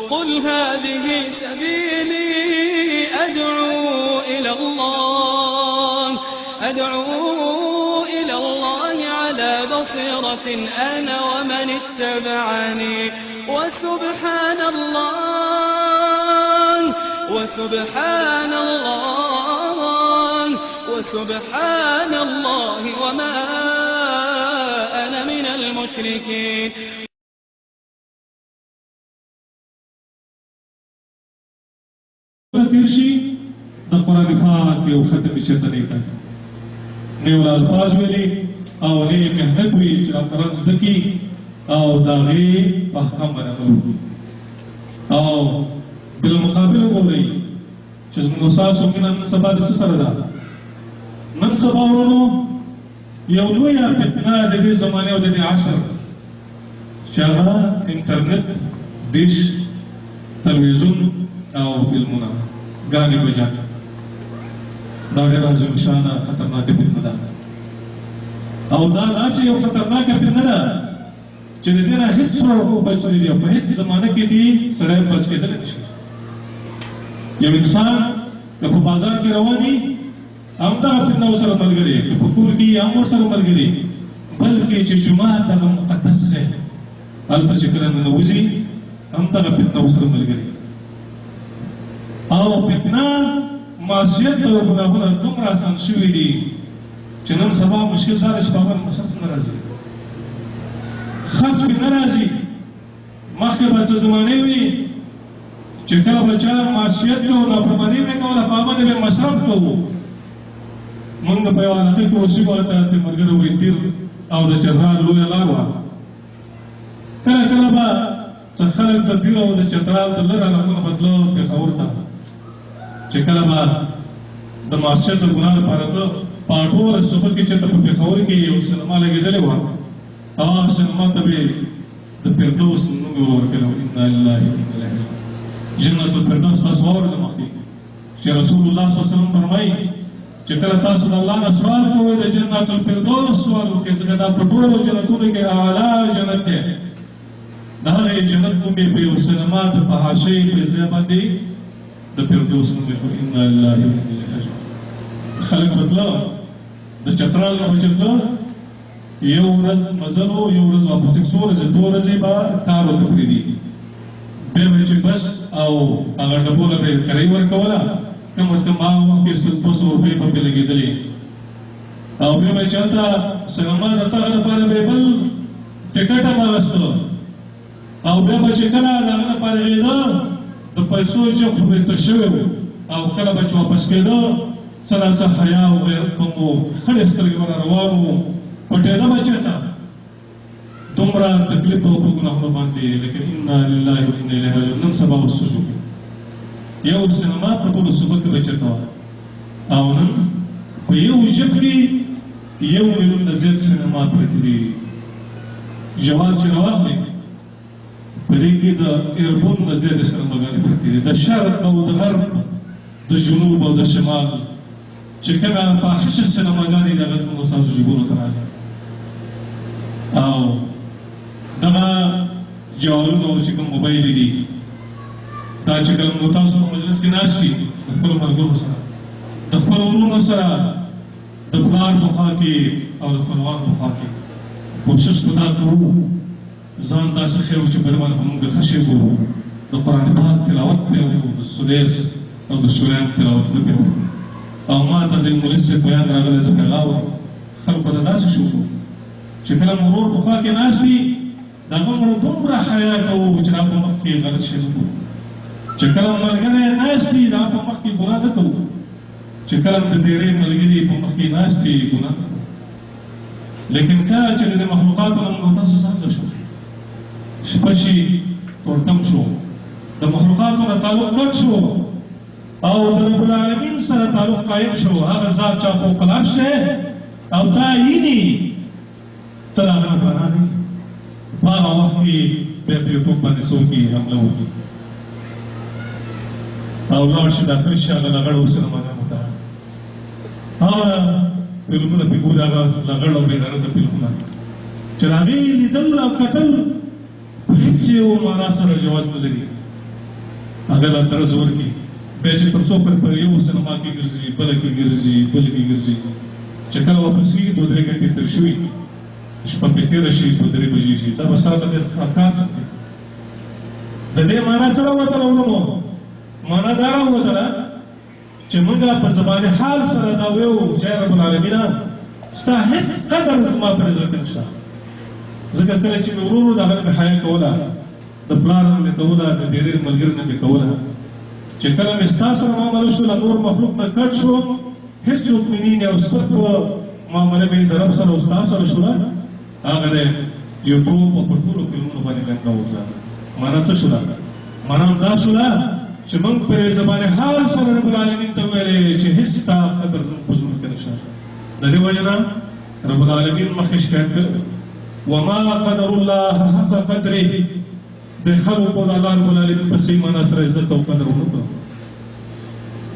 قل هذه سبيلي أدعو إلى الله على بصيرة أنا ومن اتبعني وسبحان الله وما أنا من المشركين. ترشي د قرآن پاک یو ختم چرته نه کوي نه ولا الفاظ ویلي او نه محنت وی چې قرآن زده کی او د هغې په احکام باندې عمل وکړي او بالمقابل وګورئ چې زموږ ستاسو مینه نن سبا د څه سره ده. نن سبا ورونو یو لویه فتنه د دې زمانې او د دې عصر چې هغه انټرنټ ډیش تلویزیون او فلمونه ګانې بجانې دا ډېره عظیم شانه خطرناکه فتنه ده او دا داسې یو خطرناکه فتنه ده چې د دې نه هېڅوک بچ نه دي او په هېڅ زمانه کې دي سړی بچ کېدلی نه شي. یو انسان که په بازار کې روان وي همدغه فتنه ورسره ملګرې که په کور کې هم ورسره ملګرې بلکې چې جومات هغه مقدس ځای هلته چې کله ننوځي همدغه فتنه ورسره ملګرې او فتنه معصیت او ګناهونه دومره آسان شوي دي چې نن سبا مشکل دا دی چې په هغه مصرف نه راځي خرج پرې نه راځي. مخکې به څه زمانې وي چې کله به چا معصیت کوو نافرماني به کوله په هغه باندې به مصرف کوو. موږ په یوه علاقه کې اوسېږو هلته د ملګرو وي تیر او د چترال لویه لار وه کله کله به څه خلک د تیر او د چترال د لر علاقونه به تله پېښور ته چې کله به د معصیت او ګناه لپاره ته په ټوله صبح کې چېرته په پېښور کې یو سینما لګېدلې وه هغه سینما ته به د فردوس نوم یې ورکړی و انا لله و انا الیه راجعون. جنت الفردوس تاسو واورئ مخکې چې رسول الله صلی الله علیه وسلم فرمایي چې کله تاسو د الله نه سوال کوئ د جنت الفردوس سوال وکړئ ځکه دا په ټولو جنتونو کې اعلی جنت دی. د هغې جنت نوم یې په یو سینما د فحاشۍ په ځای باندې د فردوس نوم یې انا لله و انا الیه راجعون. خلک به تله د چترال نه به چې تله یو ورځ مزل و یو ورځ واپس څو ورځې 2 ورځې به کار ورته پرېږدي بیا به چې بس او هغه ډبوله به یې کرایي ورکوله کم از کم هغه وخت کې 200 روپۍ به پرې لګېدلې او بیا به یې چې هلته سینما د تګ لپاره به یې بل ټکټ هم اخیسته او بیا به چې کله د هغه لپاره غېده د پیسو جب خو به یې تش شوی و او کله به چې واپس کېده څه نه څه حیا او غیرت به مو خړې سترګې به روان وو پټېده به چېرته دومره تکلیف به په ګناهونو باندې لیکن انا لله و انا الیه راجعون. نن سبا اوس څه یو سینما په ټولو صوبه کې به چېرته وه او نن په یو ژب کې 1 میلیون نه زیات سینما پرتې دي. جوار چې راواخلئ په دې کې د ایربون نه زیاتې سینماګانې پرتې دي د شرق او د غرب د جنوب او د شمال چې کومه فاحشه سینماګانې دي هغه زموږ ستاسو ژبونو ته راغلي او دغه جوالونه او چې کوم موبایل دي دا چې کله موږ تاسو په مجلس کې ناست وي د خپلو ملګرو سره د خپلو ورونو سره د پلار په خوا کې او د خپلوان په خوا کې کوشش به دا کوو ځان داسې ښیو چې بل باندې به موږ ښه شی کوو د قرآن پاک تلاوت پرې وکړو د سدیس او د شوریان تلاوتونه پرې وکړو او ما ته د مولوي صاحب بیان راغلی زه پرې غاوم خلکو ته داسې شو چې کله مو ورور په خوا کې ناست وي د هغه مو دومره حیا کوو چې دا په مخ کې غلط شی نه کوو چې کله ملګری ناست وي د هغه په مخ کې ګناه نه کوو چې کله د تېرې ملګري په مخ کې ناست وي ګناه نه کوو. لیکن کله چې د مخلوقاتو نه موږ تاسو څنګه شو شپه شي تورتم شو د مخلوقاتو نه تعلق کټ شو او د رب العالمین سره تعلق قائم شو هغه ذات چې فوق العرش دی او دا ییني ته د هغه نه پناه دی په هغه وخت کې بیا په یوټوب باندې څوک یې حمله وکړي او لاړ شي داخل شي هغه لغړ سینماګانو ته هغه فلمونه پرې ګوري هغه لغړ او بېغیرته فلمونه چې د هغې لیدل او کتل په هېڅ یو معنا سره جواز نه لري هغه لا درز ورکړي بیا چې تر څو پر یو سینما کې ګرځي بل کې ګرځي چې کله واپس کېږي 2-3 ګنټې تېر شوي شپه پرې تېره شي 2-3 بجې شي دا به ستا د کار څه دی د دې معنا څه راووتله ورونو معنا دا راووتله چې موږ په زبان حال سره دا ویو چې رب العالمینه ستا هېڅ قدر زما پر زړه کې نشته ځکه کله چې مې ورو ورو د هغه نه مې حیا کوله د پلار نه مې کوله د ډېرې ملګري نه مې کوله چې کله مې ستا سره معامله شوله نور مخلوق نه کټ شو هېڅوک مې نه او صرف معامله مې د رب سره او ستا سره شوله هغه د یوټوب او په ټولو فلمونو باندې لنګه وکړه معنا څه شوله معنا دا شوله چې موږ په زبان حال سره رب العالمین ته ویلې چې هېڅ ستا قدر زموږ په زړونو کې نشته د دې وجه نه رب العالمین مخکې شکایت کړی وما قدر الله حق قدره د خلقو د الله رب العالمین په صحیح معنا سره عزت او قدر ونکړه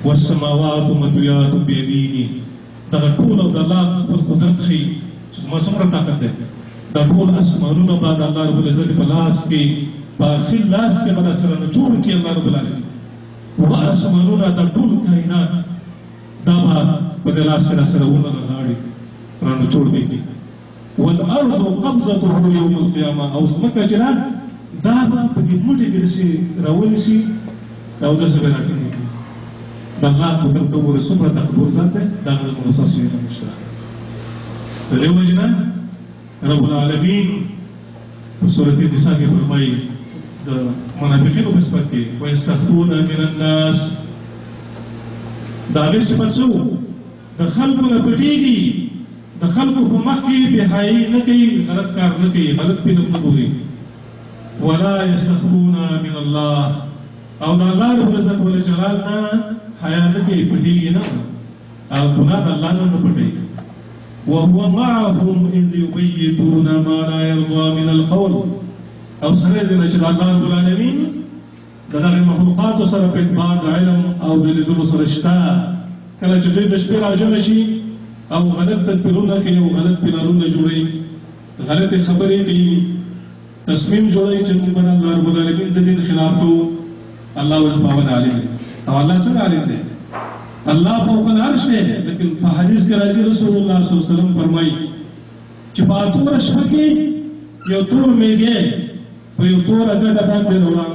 والسماوات مطویات بیمینه دغه ټول د الله خپل قدرت ښیي چې زما څومره طاقت دی دا ټول اسمانونه به د الله رب العزت په لاس کې په اخر لاس کې به سره نه جوړ کړي الله رب العالمین و اسمانونه دا ټول کائنات دا به په دې لاس کې سره ونغاړي رانه جوړ کړي والارض قبضته يوم القيامه او ځمکه چې دا به په دې موټي کې رسي راولي شي دا وداسې به راکړي د الله قدرت ته وګوره څومره تکبر ذات دی دا غږ مساس وي نشته د دې وجه نه رب العالمین په سورة النساء کې فرمایي د منافقینو په صفت کې ویستخفون من الناس د هغې صفت څه و د خلکو نه پټېږي د خلکو په مخ کې بېحایي نه کوي غلط کار نه کوي غلط فلم نه ګوري ولا یستخفون من الله او د الله رب العزت والجلال نه حیا نه کوي پټېږي نه او ګناه د الله نه پټېږي وهو معهم اذ يبيتون ما لا يرضى من القول او سره دې چې الله رب العالمین د دغه مخلوقاتو سره په اعتبار د علم او د لیدلو سره شته کله چې دوی د شپې راجمع شي او غلط تدبیرونه کوي او غلط پلانونه جوړوي غلطې خبرې کوي تصمیم جوړوي چې موږ به الله رب العالمین د دین خلاف کوو الله اوس پاون عالم دی او الله څنګه عالم دی الله فوق العرش دی لیکن په حدیث کې راځي رسول الله صلی الله علیه وسلم فرمایي چې په اتوره شپه کې یو تور میږي په یو توره ګډه باندې روان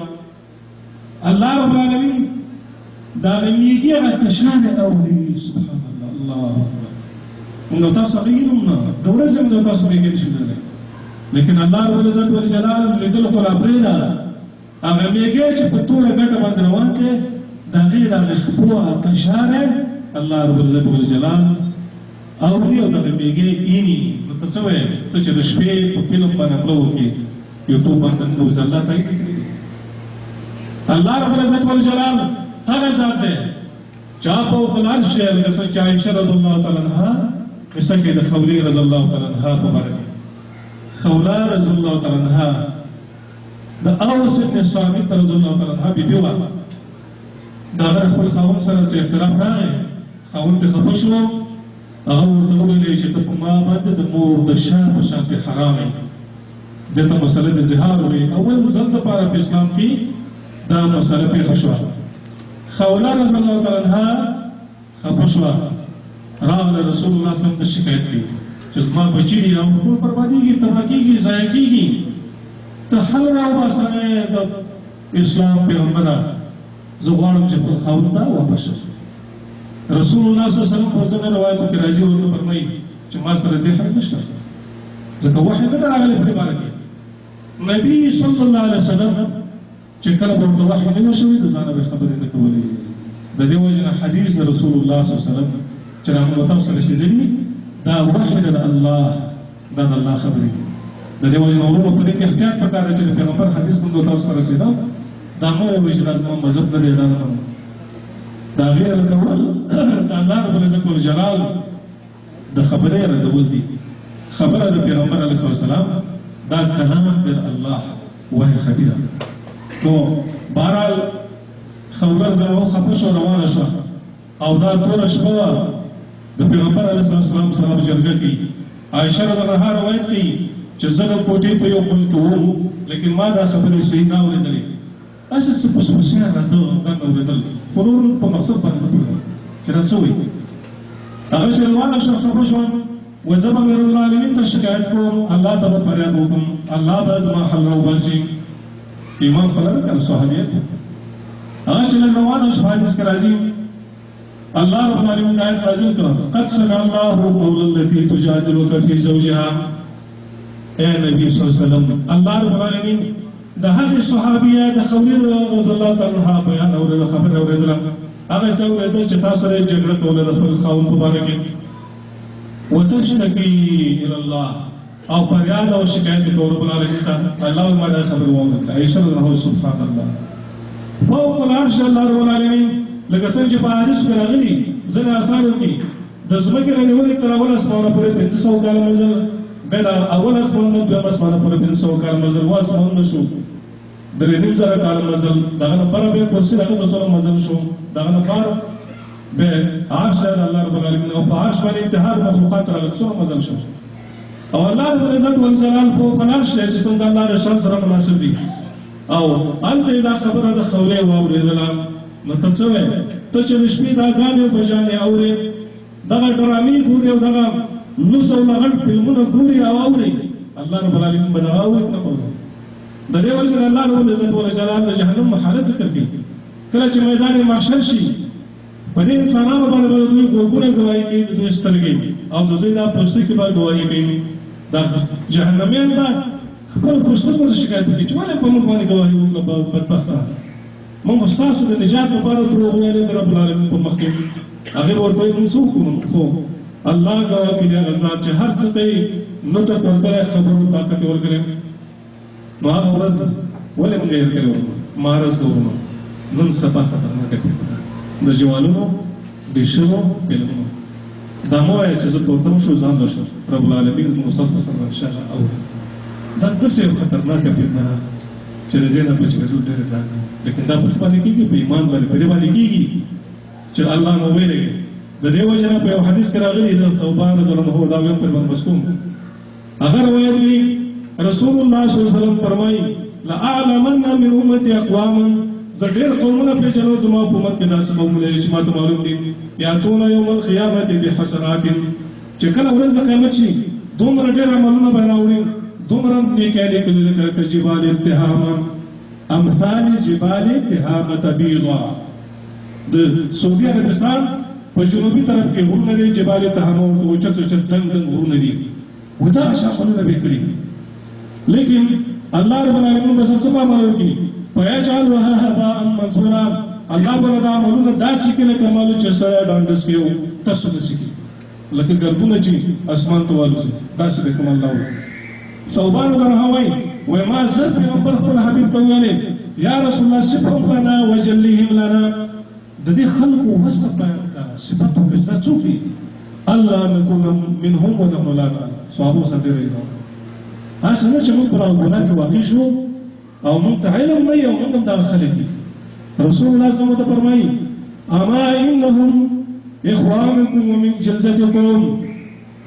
الله رب العالمین دا میږي هغه کشان اوري سبحان الله الله موږ تاسو غوښتنه نه د ورځې موږ تاسو میږي نشو نه لیکن الله رب العزت والجلال لیدل خو را پرېدا هغه میږي چې په توره ګډه باندې روان دی دا غیر هغه خپو کشاره الله رب العزت والجلال اوري او دا میږي اینی نو ته څه وایې ته چې د شپې په فلم باندې خپلو کې یوټیوب باندې نو الله تعالی الله رب العزت والجلال هغه ذات دی چا فوق العرش دی لکه څنګه چې عائشہ رضی الله تعالی عنها قصه کې د خولې رضی الله تعالی عنها په باره کې خوله رضی الله تعالی عنها د اوس ابن صامت رضی الله تعالی عنها بیبي وه د هغه خپل خاوند سره څه اختلاف راغی خاوند پرې خفه شو هغه ورته وویلې چې ته په ما باندې د مور د شان په شان کې حرام یې دلته مسله د زهار وي اول ځل دپاره په اسلام کې دا مسله پېښه شوه خوله رضی الله تعالی عنها خفه شوه راغله رسول الله صلی الله علیه وسلم ته شکایت کوي چې زما بچي دي او ټول بربادېږي تباه کېږي ضایع کېږي ته حل راوباسه د اسلام پیغمبره زه غواړم چې خپل خاوند ته واپس شم رسول الله صلی الله علیه وسلم په ځینو روایتو کې راځي ورته فرمایي چې ما سره دې حق نشته ځکه وحی نه ده راغلی په دې باره کې نبي صلی الله علیه وسلم چې کله به ورته وحی نه وه شوې د ځانه به خبرې نه کولې د دې وجې نه حدیث د رسول الله صلی الله علیه وسلم چې راغلو تاسو ته رسېدلي دا وحی ده د الله دا د الله خبرې دي د دې وجې نه ورونو په دې کې احتیاط پکار دی چې د پیغمبر حدیث موږ تاسو ته رسېده دا مو وایي چې دا زما مذهب نه دی دا نه دا غیر ردول د الله رب العزت والجلال د خبرې ردول دي خبره د پیغمبر علیه السلام دا کلام د الله وحی خفي ده نو بهرحال خوله دغه خفه شو روانه شوه او دا توره شپه وه د پیغمبر علیه السلام سره په جرګه کې عایشه رضی الله عنها روایت کوي چې زه د کوټې په یو کونج کې وم لیکن ما دا خبرې صحیح نه اورېدلې داسې څه پسپسیان راته دا مې اورېدل خو نور په مقصد باندې نه پوهېږم چې دا څه وایي هغه چې روانه شوه خفه شوه وایي زه به امیر العالمین ته شکایت کوم الله ته به فریاد وکړم الله به زما حل راوباسي ایمان خو لري که نه صحابیت هغه چې لږ روانه شوه حدیث کې راځي الله رب العالمین آیت نازل کړه قد سمع الله قول التي تجادلك في زوجها اے نبی صلی الله علیه وسلم الله رب العالمین د هغې صحابیه د خولې رضی الله تعالی عنها بیان اورېده خبره اورېدله هغه څه اورېدل چې تا سره یې جګړه کوله د خپل خاوند په باره کې وتشتکي الی الله او فریاد او شکایت یې کوو رب العالمین ته الله وایي ما دا خبره واورېدله عایشه رضی الله سبحان الله فوق العرش الله رب العالمین لکه څنګه چې په حدیث کې راغلي ځینې اثارو کې د ځمکې نه نیولې تر اول اسمانه پورې 500 کاله مزل بیا د اول اسمان نه دویم اسمانه پورې 500 کاله مزل و اسمان نه شو 3.5 کاله مزل دغه نه پره بیا کرسي هغه 200 مزل شو دغه نه پاره بیا عرش الله رب العالمین او په عرش باندې انتهار مخلوقات راغلي 200 مزل شو او الله رب العزت والجلال په عرش چې څنګه الله د شان سره مناسب دي او هلته دا خبره د خولې واورېدله نو ته څه وایې ته چې د شپې دا ګانې او بجانې اورې دغه ډرامې ګورې او دغه لوڅ او لغړ فلمونه ګورې او اورې الله رب العالمین به دغه اورې نه اورې د دې وجه نه الله رب العزت والجلال د جهنم حالت ذکر کوي کله چې میدان محشر شي په دې انسانانو باندې به دوی غوږونه ګواهي کوي د دوی سترګې او د دوی دا پوستکي به ګواهي کوي دا جهنمیان به خپل پوستکو ته شکایت کوي چې ولې په موږ باندې ګواهي وکړه بدبخته موږ ستاسو د نجات لپاره دروغ ویلي د رب العالمین په مخ کې هغې به ورته وایي موږ څه وکړو خو الله ګواه کړي هغه ذات چې هر څه ته یې نطق ورکړی خبرو طاقت یې ورکړی نو هغه ورځ ولې موږ هېر کړې وکړو مارز ګورو نن سبا خطرناکه دی د جوالونو د شګو فلمونو دا مه وایه چې زه تورتم شو ځان له شم رب العالمین زموږ ستاسو سره انشاءالله اوري دا داسې یو خطرناکه فتنه ده چې د دې نه بچ کېدل ډېر ګران دي لیکن دا په څه باندې کېږي په ایمان باندې په دې باندې کېږي چې الله نو ویلېږي د دې وجه نه په یو حدیث کې راغلي د ثوبان رضی الله عنه دا ویل پر باندې بس کوم هغه روایت دی رسول الله صلی الله علیه وسلم فرمایي لأعلمن من امتي اقواما زه ډېر قومونه پېژنم زما په امت کې داسې قومونه چې ما ته معلوم دي یاتون یوم القیامة بحسنات چې کله ورځ د قیامت شي دومره ډېر عملونه به راوړي دومره نیکۍ لیکلي لکه جبال التهامه امثال جبال التهامه بیضا د سعودي عربستان په جنوبي طرف کې غرونه دي جبال التهامه ورته اوچت اوچت دنګ دنګ غرونه دي ودغسې عملونه به یې کړي لیکن الله رب العالمین به څه په عمل وکړي فیجعلها هباء منثورا الله به دا عملونه داسې کړي لکه معلوم چې سړی ډانډس کې وو تاسو داسې کړي لکه ګردونه چې اسمان ته والوځي داسې به کوم الله وکړي ثوبان رضی الله وایي ما زه پیغمبر خپل حبیب ته ویلې یا رسول الله صفهم لنا وجلهم لنا د دې خلکو وصف بیان کړه صفت وکړه دا څوک دي الله نکون منهم ونحن لا نعلم صحابو سره ډېر یې هسې نه چې موږ پر هغه ګناه کې واقع شو او موږ ته علم نه وي او موږ هم دغه خلک دي رسول الله صلی الله علیه وسلم فرمایي اما انهم اخوانکم ومن جلدتکم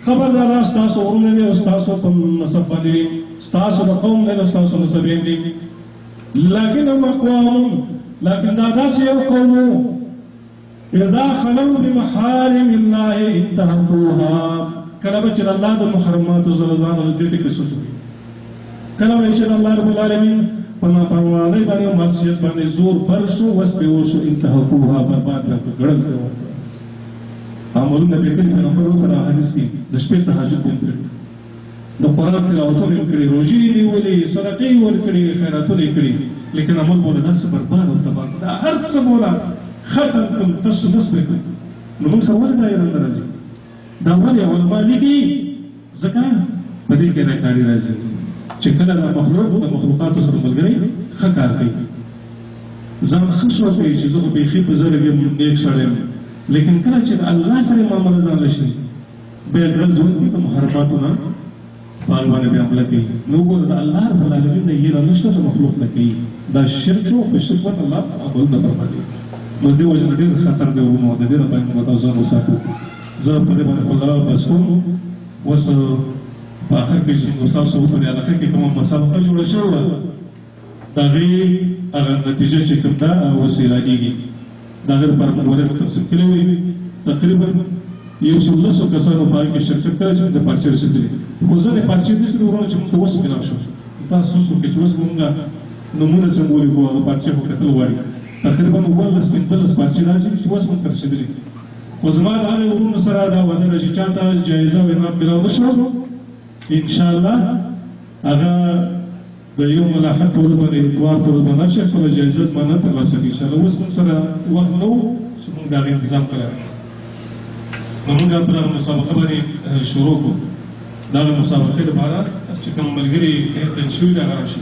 خبردار ستاسو ورونه دي او ستاسو په نسب باندې ستاسو د قوم نه ستاسو نسبین دي لكنهم اقوام لكن دا داسې یو قوم اذا خلوا بمحارم الله انتهكوها کله به چې الله د محرماتو زلزانو د دې کې سوچي کله به چې الله رب العالمین په نافرمانۍ باندې او معصیت باندې زور بر شو وس به وشو انتهكوها برباد کړه ګړز دی عملونه به کړي پیغمبر وکړه حدیث کې د شپې تهجد هم کړي د قرآن تلاوت هم کړي روزي دی ولې صدقې ورکړي خیراتونه کړي لیکن عمل بوله دا څه برباد او تباه دا هر څه بوله ختم کوم تاسو داس به نو موږ سره ولې دایره نه راځي دا ولې علماء لیکي ځکه په دې کې راکاري راځي چې کله د مخلوقاتو سره ملګری ښه کار کوي ځان ښه شو کوي چې زه خو بیخي په زره یم نیک سړی یم لیکن کله چې د الله سره معامله ځان لشي بیا ګرځ وکړي د محرماتو نه په هغه باندې بیا عمله کوي نو ګوره د الله رب العالمین نه هیله نشته چې مخلوق نه کوي دا شرک شو په شرک باندې الله عمل نه بربادوي نو دې وجه نه ډېر خطر دی ورونو د دې لپاره موږ تاسو ځان وساتو زه په دې باندې الله بس کوم اوس په آخر کې چې تاسو په دې علاقه کې کومه مسابقه جوړه شوې وه د هغې هغه نتیجه چې کوم ده اوس اعلانېږي د هغې لپاره موږ ورقې تقسیم کړې وې تقریبا 110 کسانو په هغې کې شرکت کړی چې د پارچې رسېدلي خو ځینې پارچې داسې دي وروڼه چې موږ ته اوس میلاو شو تاسو وکړئ چې اوس موږ نومونه څنګه ولیکو هغه پارچې خو کتل غواړي تقریبا 15 پارچې داسې چې اوس موږ ته رسېدلي خو زما د هغې وروڼو سره دا وعده ده چې چا ته جایزه او انعام میلاو نه شو انشاءالله هغه د یو ملاحق په ورځ باندې اتوار په ورځ باندې راشي خپله جایزه زمانه ترلاسه کړي انشاءالله اوس موږ سره وخت نه و چې موږ د هغې انتظام کړی نو موږ په دغه مسابقه باندې شروع کړو د هغې مسابقې لپاره چې کوم ملګري تن شوي دي هغه راشي